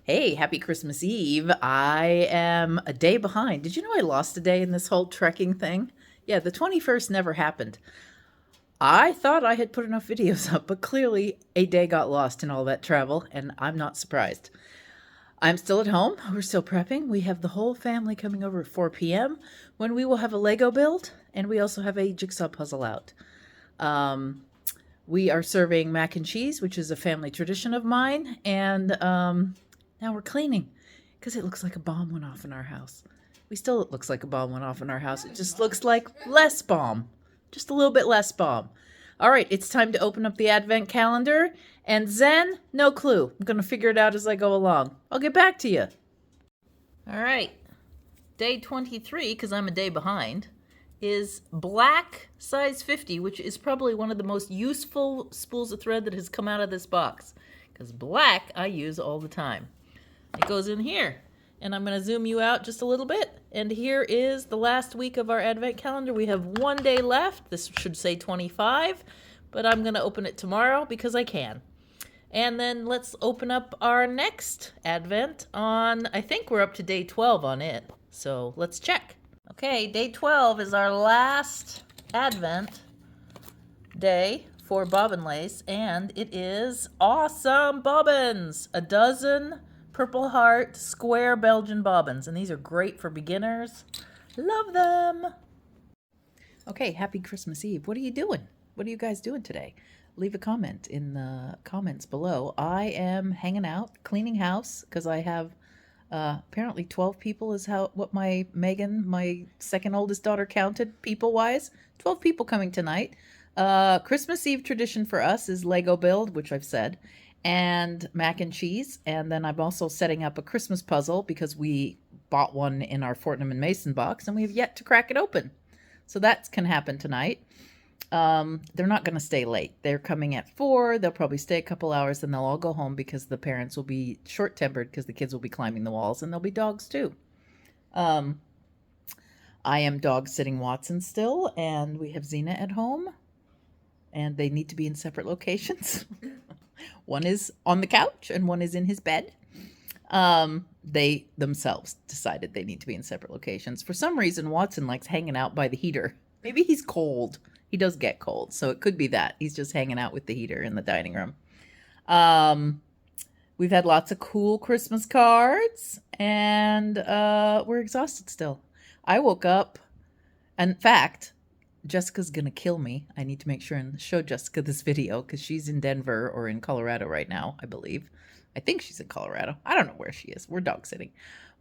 Hey, happy Christmas Eve. I am a day behind. Did you know I lost a day in this whole trekking thing? Yeah, the 21st never happened. I thought I had put enough videos up, but clearly a day got lost in all that travel, and I'm not surprised. I'm still at home. We're still prepping. We have the whole family coming over at 4 p.m. when we will have a Lego build, and we also have a jigsaw puzzle out. Um, we are serving mac and cheese, which is a family tradition of mine, and now we're cleaning because it looks like a bomb went off in our house. It looks like a bomb went off in our house. It just looks like less bomb, just a little bit less bomb. All right, it's time to open up the advent calendar. And Zen, no clue. I'm going to figure it out as I go along. I'll get back to you. All right, day 23, because I'm a day behind, is black size 50, which is probably one of the most useful spools of thread that has come out of this box, because black I use all the time. It goes in here, and I'm going to zoom you out just a little bit. And here is the last week of our advent calendar. We have one day left. This should say 25, but I'm going to open it tomorrow because I can. And then let's open up our next advent on, I think we're up to day 12 on it. So let's check. Okay, day 12 is our last advent day for bobbin lace, and it is awesome bobbins. A dozen Purple Heart square Belgian bobbins, and these are great for beginners. Love them. Okay, happy Christmas Eve. What are you doing? What are you guys doing today? Leave a comment in the comments below. I am hanging out, cleaning house, because I have apparently 12 people is what Megan, my second oldest daughter, counted people-wise. 12 people coming tonight. Christmas Eve tradition for us is Lego build, which I've said, and mac and cheese. And then I'm also setting up a Christmas puzzle because we bought one in our Fortnum and Mason box and we have yet to crack it open. So that can happen tonight. They're not going to stay late. They're coming at 4. They'll probably stay a couple hours, and they'll all go home because the parents will be short-tempered because the kids will be climbing the walls, and there'll be dogs too. I am dog sitting Watson still, and we have Xena at home, and they need to be in separate locations. One is on the couch and one is in his bed. They themselves decided they need to be in separate locations. For some reason, Watson likes hanging out by the heater. Maybe he's cold. He does get cold, so it could be that. He's just hanging out with the heater in the dining room. We've had lots of cool Christmas cards, and we're exhausted still. I woke up. In fact, Jessica's going to kill me. I need to make sure and show Jessica this video because she's in Denver or in Colorado right now, I believe. I think she's in Colorado. I don't know where she is. We're dog sitting.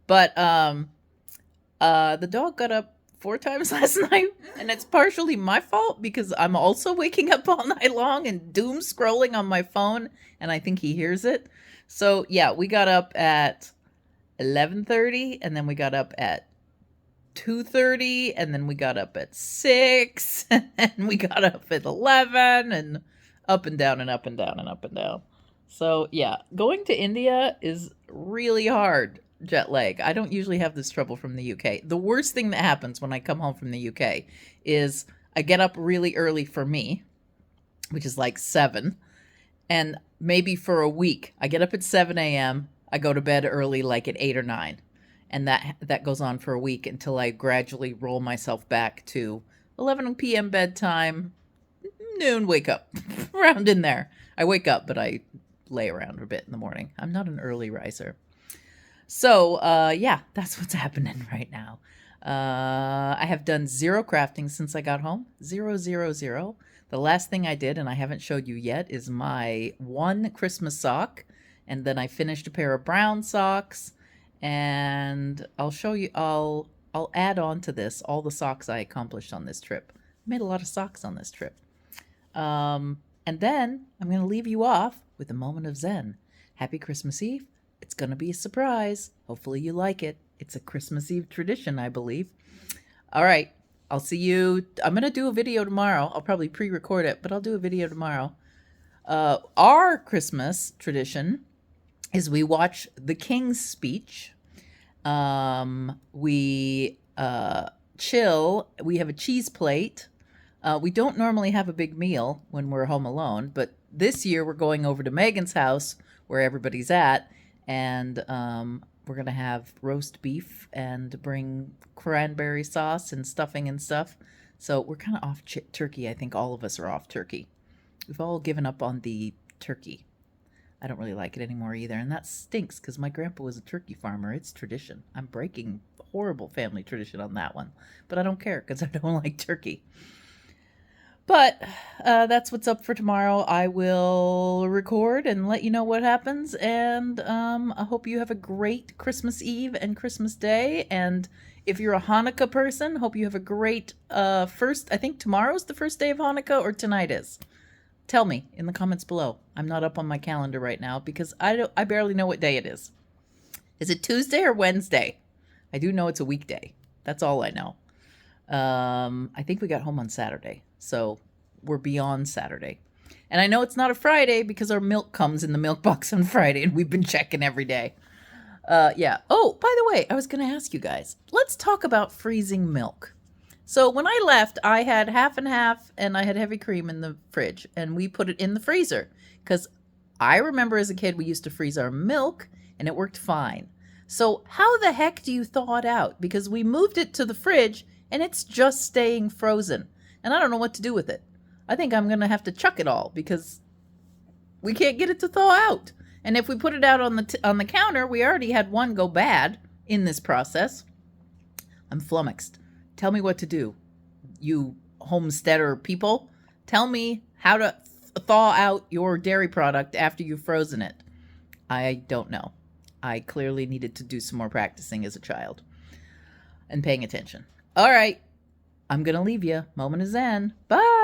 But the dog got up 4 times last night, and it's partially my fault because I'm also waking up all night long and doom scrolling on my phone, and I think he hears it. So yeah, we got up at 11:30, and then we got up at 2:30, and then we got up at 6, and we got up at 11, and up and down and up and down and up and down. So yeah, going to India is really hard. Jet lag. I don't usually have this trouble from the UK. The worst thing that happens when I come home from the UK is I get up really early for me, which is like 7, and maybe for a week. I get up at 7 a.m. I go to bed early, like at 8 or 9, and that goes on for a week until I gradually roll myself back to 11 p.m. bedtime, noon wake up, around in there. I wake up, but I lay around a bit in the morning. I'm not an early riser. So, yeah, that's what's happening right now. I have done 0 crafting since I got home. 0, 0, 0. The last thing I did, and I haven't showed you yet, is my 1 Christmas sock. And then I finished a pair of brown socks. And I'll show you, I'll add on to this all the socks I accomplished on this trip. I made a lot of socks on this trip. And then I'm going to leave you off with a moment of Zen. Happy Christmas Eve. It's going to be a surprise. Hopefully you like it. It's a Christmas Eve tradition, I believe. All right. I'll see you. I'm going to do a video tomorrow. I'll probably pre-record it, but I'll do a video tomorrow. Our Christmas tradition is we watch the King's speech. We chill. We have a cheese plate. We don't normally have a big meal when we're home alone, but this year we're going over to Megan's house where everybody's at. And we're going to have roast beef and bring cranberry sauce and stuffing and stuff. So we're kind of off turkey. I think all of us are off turkey. We've all given up on the turkey. I don't really like it anymore either. And that stinks because my grandpa was a turkey farmer. It's tradition. I'm breaking horrible family tradition on that one. But I don't care because I don't like turkey. But that's what's up for tomorrow. I will record and let you know what happens. And I hope you have a great Christmas Eve and Christmas Day. And if you're a Hanukkah person, hope you have a great first. I think tomorrow's the first day of Hanukkah, or tonight is. Tell me in the comments below. I'm not up on my calendar right now because I barely know what day it is. Is it Tuesday or Wednesday? I do know it's a weekday. That's all I know. I think we got home on Saturday, so we're beyond Saturday. And I know it's not a Friday because our milk comes in the milk box on Friday and we've been checking every day. Yeah. Oh, by the way, I was going to ask you guys, let's talk about freezing milk. So when I left, I had half and half and I had heavy cream in the fridge and we put it in the freezer because I remember as a kid, we used to freeze our milk and it worked fine. So how the heck do you thaw it out? Because we moved it to the fridge and it's just staying frozen. And I don't know what to do with it. I think I'm going to have to chuck it all because we can't get it to thaw out. And if we put it out on the counter, we already had one go bad in this process. I'm flummoxed. Tell me what to do, you homesteader people. Tell me how to thaw out your dairy product after you've frozen it. I don't know. I clearly needed to do some more practicing as a child and paying attention. All right. I'm going to leave you. Moment of Zen. Bye.